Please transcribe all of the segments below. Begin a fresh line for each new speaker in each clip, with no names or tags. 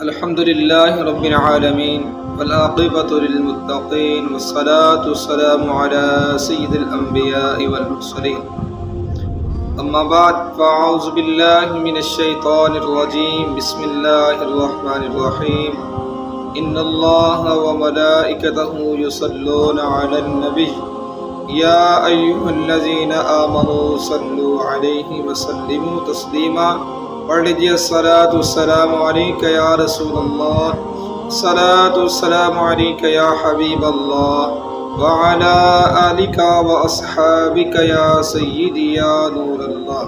الحمد لله رب العالمين والعاقبة للمتقين والصلاة والسلام على سيد الأنبياء والمرسلين أما بعد فأعوذ بالله من الشيطان الرجيم بسم الله الرحمن الرحيم إن الله وملائكته يصلون على النبي يا أيها الذين آمنوا صلوا عليه وسلموا تسليما پڑھ لیجیے الصلاۃ والسلام علیک یا رسول اللہ، الصلاۃ والسلام علیک یا حبیب اللہ، وعلی آلک واصحابک یا سیدی یا نور اللہ۔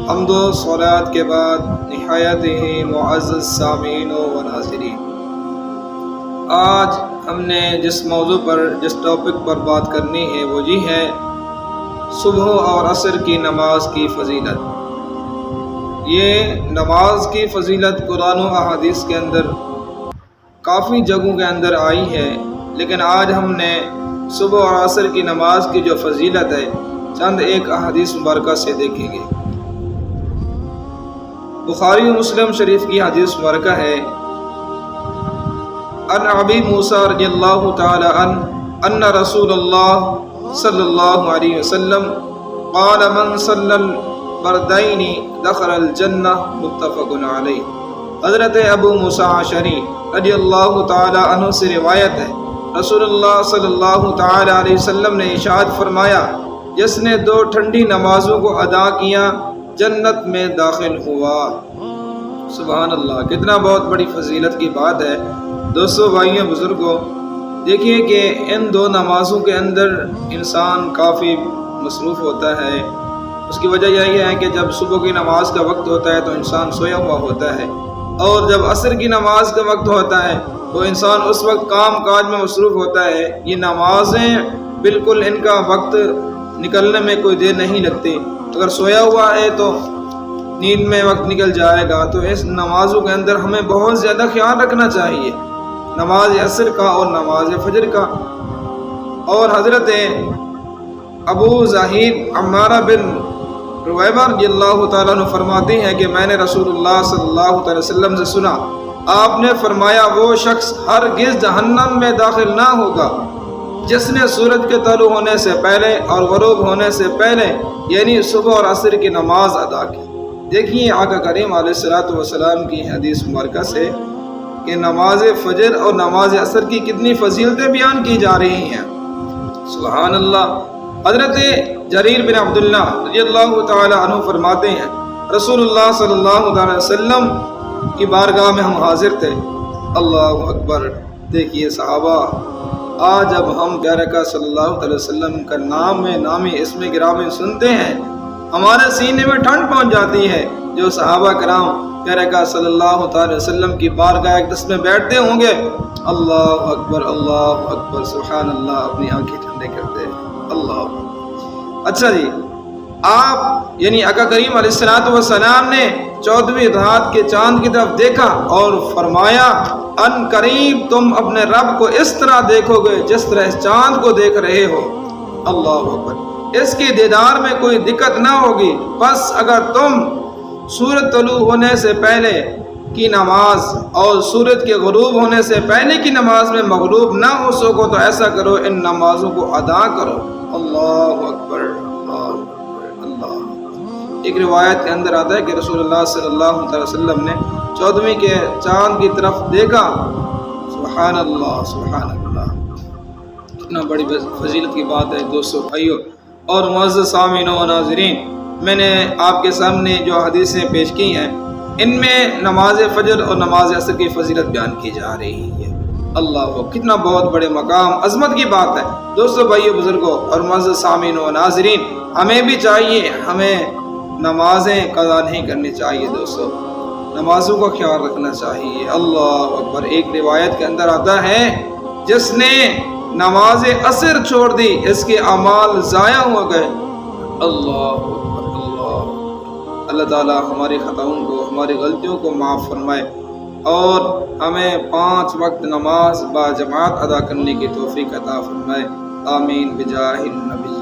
حمد و صلوات کے بعد نہایت ہی معزز سامعین و ناظرین، آج ہم نے جس موضوع پر جس ٹاپک پر بات کرنی ہے وہ یہ ہے صبح اور عصر کی نماز کی فضیلت۔ یہ نماز کی فضیلت قرآن و احادیث کے اندر کافی جگہوں کے اندر آئی ہے، لیکن آج ہم نے صبح اور عصر کی نماز کی جو فضیلت ہے چند ایک احادیث مبارکہ سے دیکھیں گے۔ بخاری و مسلم شریف کی حدیث مبارکہ ہے، ان ابی موسیٰ رضی اللہ تعالی عنہ ان رسول اللہ صلی اللہ علیہ وسلم قال من صلی بردین دخل الجنہ، متفق علیہ۔ حضرت ابو موسیٰ اشعری رضی اللہ تعالی عنہ سے روایت ہے، رسول اللہ صلی اللہ تعالی علیہ وسلم نے ارشاد فرمایا، جس نے دو ٹھنڈی نمازوں کو ادا کیا جنت میں داخل ہوا۔ سبحان اللہ، کتنا بہت بڑی فضیلت کی بات ہے۔ دوستو، بھائیوں، بزرگوں، دیکھیے کہ ان دو نمازوں کے اندر انسان کافی مصروف ہوتا ہے۔ اس کی وجہ یہی ہے کہ جب صبح کی نماز کا وقت ہوتا ہے تو انسان سویا ہوا ہوتا ہے، اور جب عصر کی نماز کا وقت ہوتا ہے تو انسان اس وقت کام کاج میں مصروف ہوتا ہے۔ یہ نمازیں بالکل ان کا وقت نکلنے میں کوئی دیر نہیں لگتی۔ اگر سویا ہوا ہے تو نیند میں وقت نکل جائے گا، تو اس نمازوں کے اندر ہمیں بہت زیادہ خیال رکھنا چاہیے، نماز عصر کا اور نماز فجر کا۔ اور حضرت ابو ظہیر عمارہ بن رویبہ رضی اللہ تعالیٰ عنہ فرماتے ہیں کہ میں نے رسول اللہ صلی اللہ علیہ وسلم سے سنا، آپ نے فرمایا، وہ شخص ہرگز جہنم میں داخل نہ ہوگا جس نے سورج کے طلوع ہونے سے پہلے اور غروب ہونے سے پہلے یعنی صبح اور عصر کی نماز ادا کی۔ دیکھیے آقا کریم علیہ الصلوۃ والسلام کی حدیث مبارکہ سے کہ نماز فجر اور نماز عصر کی کتنی فضیلتیں بیان کی جا رہی ہیں۔ سبحان اللہ۔ حضرت جریر بن عبداللہ رضی اللہ تعالی عنہ فرماتے ہیں، رسول اللہ صلی اللہ علیہ وسلم کی بارگاہ میں ہم حاضر تھے۔ اللہ اکبر۔ دیکھیے صحابہ، آج جب ہم پیارے آقا صلی اللہ علیہ وسلم کا نامی اسم گرامی سنتے ہیں، ہمارے سینے میں ٹھنڈ پہنچ جاتی ہے۔ جو صحابہ کرام پیارے آقا صلی اللہ تعالی وسلم کی بارگاہ اقدس میں بیٹھتے ہوں گے، اللہ اکبر، سبحان اللہ، اپنی آنکھیں ٹھنڈے کرتے ہیں۔ اللہ۔ اچھا جی، آپ یعنی آقا کریم علیہ الصلوۃ والسلام نے 14ویں رات کے چاند کی طرف دیکھا اور فرمایا، ان قریب تم اپنے رب کو اس طرح دیکھو گے جس طرح اس چاند کو دیکھ رہے ہو۔ اللہ اکبر۔ اس کے دیدار میں کوئی دقت نہ ہوگی، بس اگر تم سورج طلوع ہونے سے پہلے کی نماز اور سورج کے غروب ہونے سے پہلے کی نماز میں مغلوب نہ ہو سکو تو ایسا کرو، ان نمازوں کو ادا کرو۔ اللہ اکبر، اللہ اکبر، اللہ۔ ایک روایت کے اندر آتا ہے کہ رسول اللہ صلی اللہ علیہ وسلم نے 14ویں کے چاند کی طرف دیکھا۔ سبحان اللہ، سبحان اللہ، کتنا بڑی فضیلت کی بات ہے۔ دوستو، بھائیو اور معزز سامعین و ناظرین، میں نے آپ کے سامنے جو حدیثیں پیش کی ہیں، ان میں نماز فجر اور نماز عصر کی فضیلت بیان کی جا رہی ہے۔ اللہ، کتنا بہت بڑے مقام، عظمت کی بات ہے۔ دوستو، بھائیو، بزرگوں اور معزز سامعین و ناظرین، ہمیں بھی چاہیے، ہمیں نمازیں قضا نہیں کرنی چاہیے۔ دوستو، نمازوں کا خیال رکھنا چاہیے۔ اللہ اکبر۔ ایک روایت کے اندر آتا ہے، جس نے نماز عصر چھوڑ دی اس کے اعمال ضائع ہو گئے۔ اللہ اکبر، اللہ تعالیٰ ہماری خطاؤں کو، ہماری غلطیوں کو معاف فرمائے اور ہمیں 5 وقت نماز با جماعت ادا کرنے کی توفیق عطا فرمائے۔ آمین بجاہ النبی۔